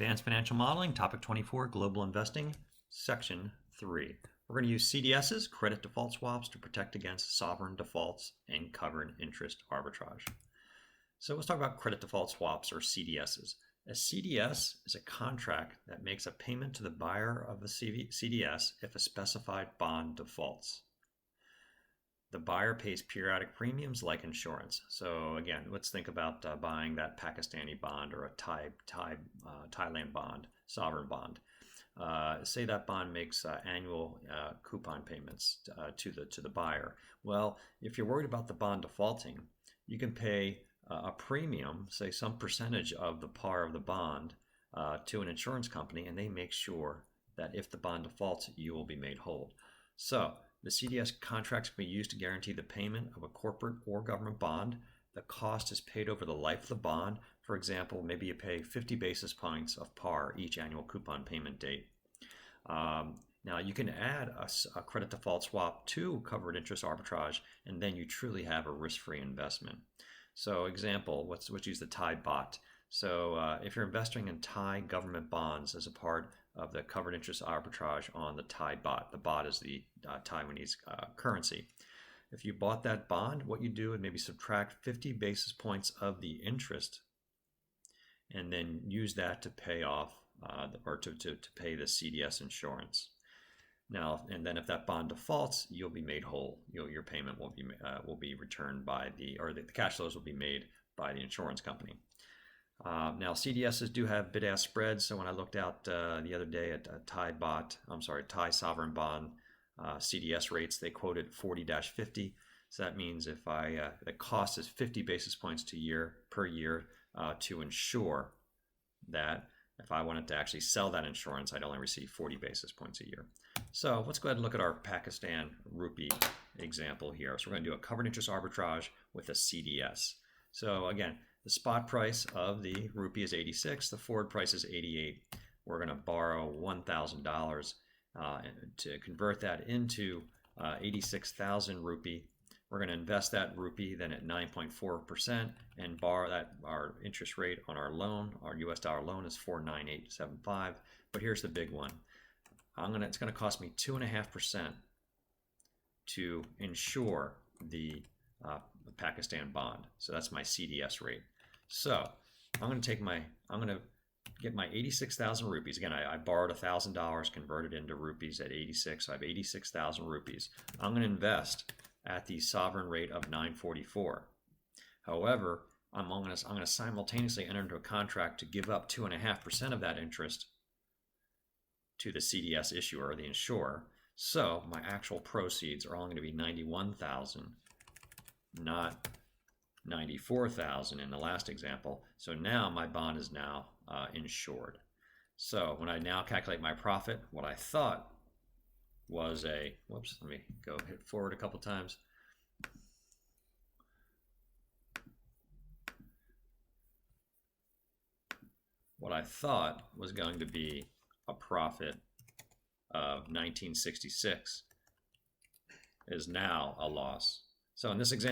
Advanced Financial Modeling, Topic 24, Global Investing, Section 3. We're going to use CDSs, credit default swaps, to protect against sovereign defaults and covered interest arbitrage. So let's talk about credit default swaps, or CDSs. A CDS is a contract that makes a payment to the buyer of a CDS if a specified bond defaults. The buyer pays periodic premiums like insurance. So again, let's think about buying that Pakistani bond or a Thailand bond, sovereign bond. Say that bond makes annual coupon payments to the buyer. Well, if you're worried about the bond defaulting, you can pay a premium, say some percentage of the par of the bond, to an insurance company, and they make sure that if the bond defaults, you will be made whole. So the CDS contracts can be used to guarantee the payment of a corporate or government bond. The cost is paid over the life of the bond. For example, maybe you pay 50 basis points of par each annual coupon payment date. Now you can add a credit default swap to covered interest arbitrage, and then you truly have a risk-free investment. So example, let's use the Thai baht. So if you're investing in Thai government bonds as a part of the covered interest arbitrage on the Thai baht, the baht is the Taiwanese currency. If you bought that bond, what you do is maybe subtract 50 basis points of the interest and then use that to pay off or to pay the CDS insurance. Now, and then if that bond defaults, you'll be made whole. Your payment will be returned by the cash flows will be made by the insurance company. Now, CDSs do have bid-ask spreads. So when I looked out the other day at Thai sovereign bond CDS rates, they quoted 40-50. So that means if the cost is 50 basis points per year to insure that. If I wanted to actually sell that insurance, I'd only receive 40 basis points a year. So let's go ahead and look at our Pakistan rupee example here. So we're going to do a covered interest arbitrage with a CDS. So again, the spot price of the rupee is 86. The forward price is 88. We're going to borrow $1,000 to convert that into 86,000 rupee. We're going to invest that rupee then at 9.4% and borrow that. Our interest rate on our loan, our US dollar loan, is 4.9875. But here's the big one. It's going to cost me 2.5% to insure the Pakistan bond. So that's my CDS rate. So I'm going to get my 86,000 rupees. Again, I borrowed $1,000, converted into rupees at 86. So I have 86,000 rupees. I'm going to invest at the sovereign rate of 944. However, I'm going to simultaneously enter into a contract to give up 2.5% of that interest to the CDS issuer, or the insurer. So my actual proceeds are only going to be 91,000, not 94,000 in the last example. So now my bond is now insured. So when I now calculate my profit, what I thought was let me go hit forward a couple times. What I thought was going to be a profit of 1966 is now a loss. So in this example,